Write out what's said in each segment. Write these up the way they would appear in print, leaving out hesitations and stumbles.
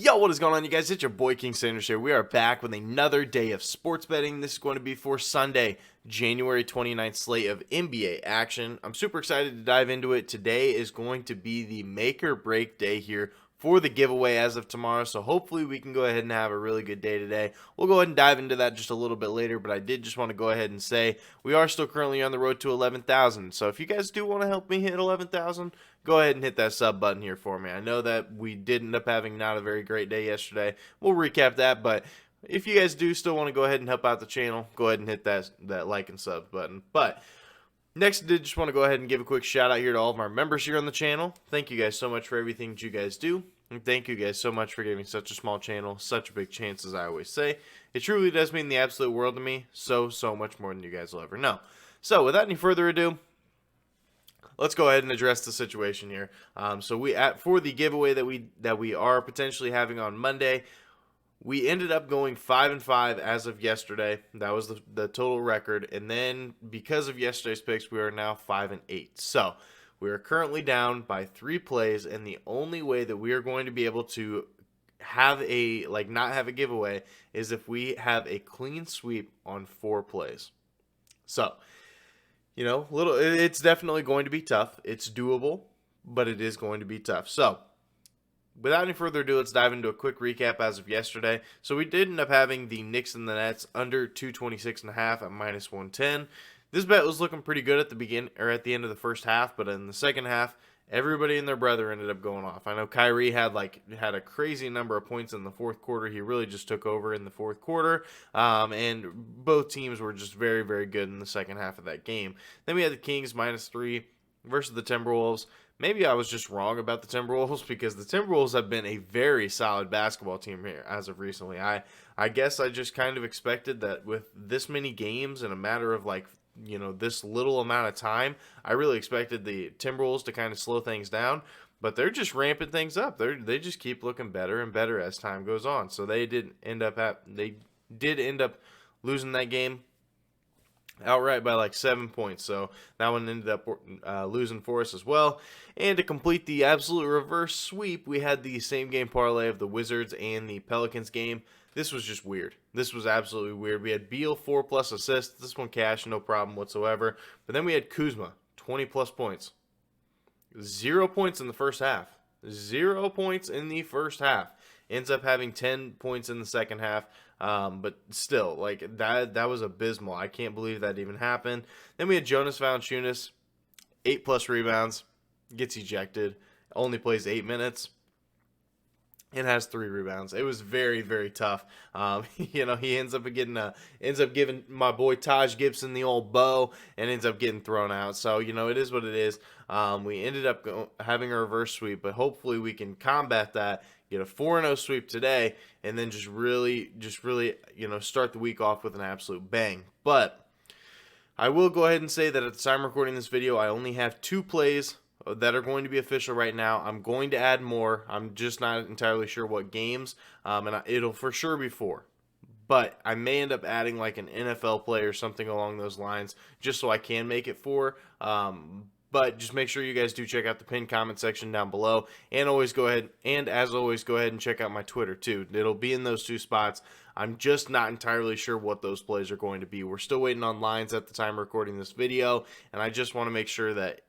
Yo, what is going on, you guys? It's your boy King Sanders here. We are back with another day of sports betting. This is going to be for Sunday, January 29th slate of NBA action. I'm super excited to dive into it. Today is going to be the make or break day here for the giveaway as of tomorrow, so hopefully we can go ahead and have a really good day today. We'll go ahead and dive into that just a little bit later, but I did just want to go ahead and say we are still currently on the road to 11,000, so if you guys do want to help me hit 11,000, go ahead and hit that sub button here for me. I know that we did end up having not a very great day yesterday. We'll recap that, but if you guys do still want to go ahead and help out the channel, go ahead and hit that like and sub button. But next, I did just want to go ahead and give a quick shout out here to all of our members here on the channel. Thank you guys so much for everything that you guys do. And thank you guys so much for giving such a small channel such a big chance, as I always say. It truly does mean the absolute world to me. So much more than you guys will ever know. So without any further ado, let's go ahead and address the situation here. For the giveaway that we are potentially having on Monday, we ended up going 5-5 as of yesterday. That was the total record. And then because of yesterday's picks, we are now 5-8. So we are currently down by 3 plays, and the only way that we are going to be able to have not have a giveaway is if we have a clean sweep on 4 plays. So, it's definitely going to be tough. It's doable, but it is going to be tough. So, without any further ado, let's dive into a quick recap as of yesterday. So, we did end up having the Knicks and the Nets under 226.5 at -110. This bet was looking pretty good at the end of the first half, but in the second half, everybody and their brother ended up going off. I know Kyrie had a crazy number of points in the fourth quarter. He really just took over in the fourth quarter, and both teams were just very, very good in the second half of that game. Then we had the Kings -3 versus the Timberwolves. Maybe I was just wrong about the Timberwolves because the Timberwolves have been a very solid basketball team here as of recently. I guess I just kind of expected that with this many games in a matter of this little amount of time, I really expected the Timberwolves to kind of slow things down, but they're just ramping things up. They just keep looking better and better as time goes on. So they did end up losing that game outright by 7 points. So that one ended up losing for us as well. And to complete the absolute reverse sweep, we had the same game parlay of the Wizards and the Pelicans game. This was just weird. This was absolutely weird. We had Beal 4+ assists. This one cashed, no problem whatsoever. But then we had Kuzma 20+ points. 0 points in the first half. 0 points in the first half. Ends up having 10 points in the second half. But still, that was abysmal. I can't believe that even happened. Then we had Jonas Valanciunas, 8+ rebounds, gets ejected, only plays 8 minutes, and has 3 rebounds. It was very, very tough. He ends up giving my boy Taj Gibson the old bow and ends up getting thrown out. So, it is what it is. We ended up having a reverse sweep, but hopefully we can combat that, get a 4-0 sweep today, and then just really, start the week off with an absolute bang. But I will go ahead and say that at the time recording this video, I only have 2 plays that are going to be official right now. I'm going to add more. I'm just not entirely sure what games, and it'll for sure be 4. But I may end up adding an NFL play or something along those lines, just so I can make it 4. But just make sure you guys do check out the pinned comment section down below, and as always, go ahead and check out my Twitter too. It'll be in those 2 spots. I'm just not entirely sure what those plays are going to be. We're still waiting on lines at the time recording this video, and I just want to make sure that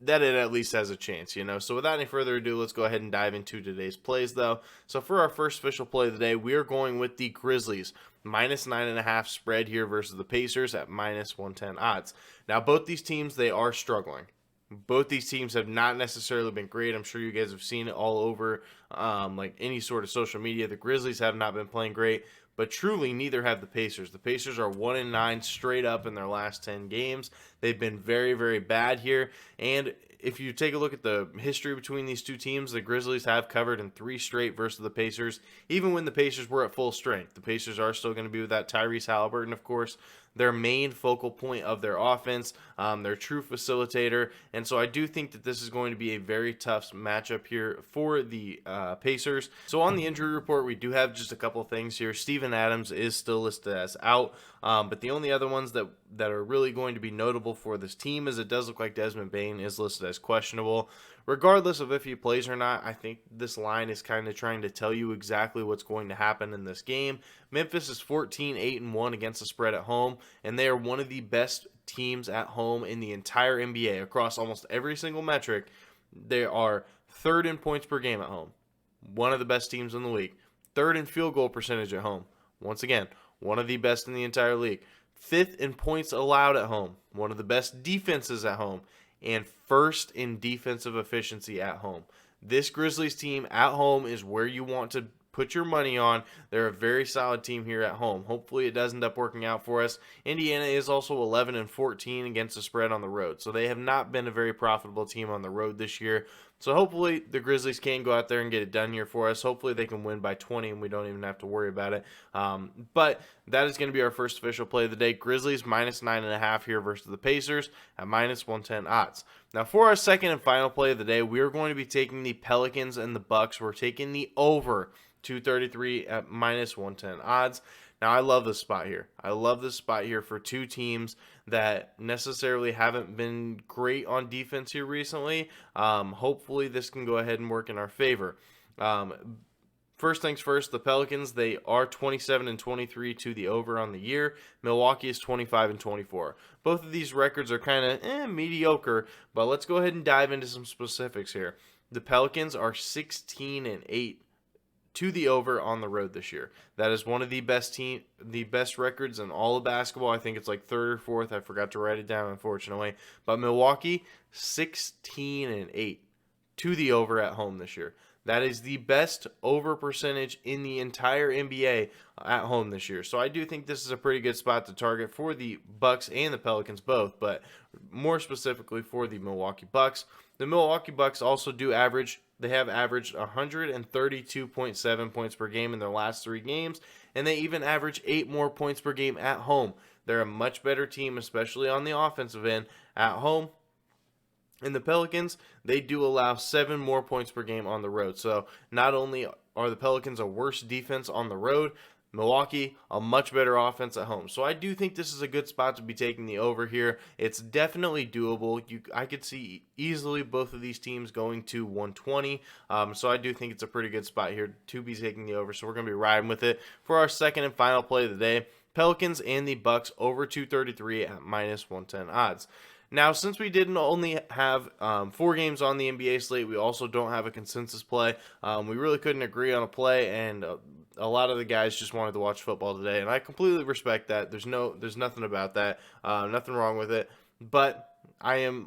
it at least has a chance, So without any further ado, let's go ahead and dive into today's plays, though. So for our first official play of the day, we are going with the Grizzlies. -9.5 spread here versus the Pacers at -110 odds. Now, both these teams, they are struggling. Both these teams have not necessarily been great. I'm sure you guys have seen it all over any sort of social media. The Grizzlies have not been playing great, but truly neither have the Pacers. The Pacers are 1-9 straight up in their last 10 games. They've been very, very bad here. And if you take a look at the history between these two teams, the Grizzlies have covered in 3 straight versus the Pacers, even when the Pacers were at full strength. The Pacers are still going to be without Tyrese Halliburton, of course, their main focal point of their offense, their true facilitator. And so I do think that this is going to be a very tough matchup here for the Pacers. So on the injury report, we do have just a couple things here. Steven Adams is still listed as out, but the only other ones that are really going to be notable for this team is it does look like Desmond Bane is listed as questionable. regardless of if he plays or not, I think this line is kind of trying to tell you exactly what's going to happen in this game. Memphis is 14-8-1 against the spread at home, and they are one of the best teams at home in the entire NBA across almost every single metric. They are third in points per game at home, one of the best teams in the league. Third in field goal percentage at home, once again, one of the best in the entire league. Fifth in points allowed at home, one of the best defenses at home, and first in defensive efficiency at home. This Grizzlies team at home is where you want to put your money on. They're a very solid team here at home. Hopefully it does end up working out for us. Indiana is also 11-14 against the spread on the road, so they have not been a very profitable team on the road this year. So hopefully the Grizzlies can go out there and get it done here for us. Hopefully they can win by 20 and we don't even have to worry about it. But that is going to be our first official play of the day. Grizzlies -9.5 here versus the Pacers at -110 odds. Now for our second and final play of the day, we are going to be taking the Pelicans and the Bucks. We're taking the over 233 at -110 odds. Now, I love this spot here. I love this spot here for two teams that necessarily haven't been great on defense here recently. Hopefully, this can go ahead and work in our favor. First things first, the Pelicans, they are 27-23 to the over on the year. Milwaukee is 25-24. Both of these records are kind of mediocre, but let's go ahead and dive into some specifics here. The Pelicans are 16-8 to the over on the road this year. That is one of the best records in all of basketball. I think it's like third or fourth. I forgot to write it down, unfortunately. But Milwaukee, 16-8 to the over at home this year. That is the best over percentage in the entire NBA at home this year. So I do think this is a pretty good spot to target for the Bucks and the Pelicans both, but more specifically for the Milwaukee Bucks. The Milwaukee Bucks also they have averaged 132.7 points per game in their last 3 games, and they even average 8 more points per game at home. They're a much better team, especially on the offensive end at home. And the Pelicans, they do allow 7 more points per game on the road. So not only are the Pelicans a worse defense on the road, Milwaukee, a much better offense at home. So I do think this is a good spot to be taking the over here. It's definitely doable. I could see easily both of these teams going to 120. So I do think it's a pretty good spot here to be taking the over. So we're going to be riding with it for our second and final play of the day. Pelicans and the Bucks over 233 at -110 odds. Now, since we didn't only have 4 games on the NBA slate, we also don't have a consensus play. We really couldn't agree on a play, and a lot of the guys just wanted to watch football today, and I completely respect that. There's nothing about that, nothing wrong with it. But I am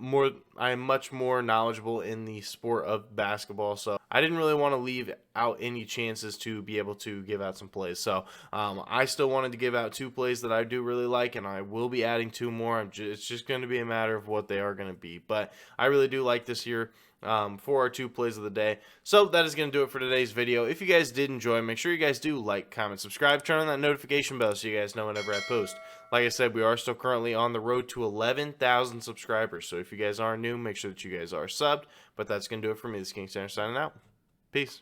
much more knowledgeable in the sport of basketball, so I didn't really want to leave out any chances to be able to give out some plays. So I still wanted to give out 2 plays that I do really like, and I will be adding 2 more. It's just going to be a matter of what they are going to be. But I really do like this here for our 2 plays of the day. So that is going to do it for today's video. If you guys did enjoy, make sure you guys do like, comment, subscribe, turn on that notification bell so you guys know whenever I post. Like I said, we are still currently on the road to 11,000 subscribers. So if you guys are new, make sure that you guys are subbed. But that's going to do it for me. This is King Standard signing out. Peace.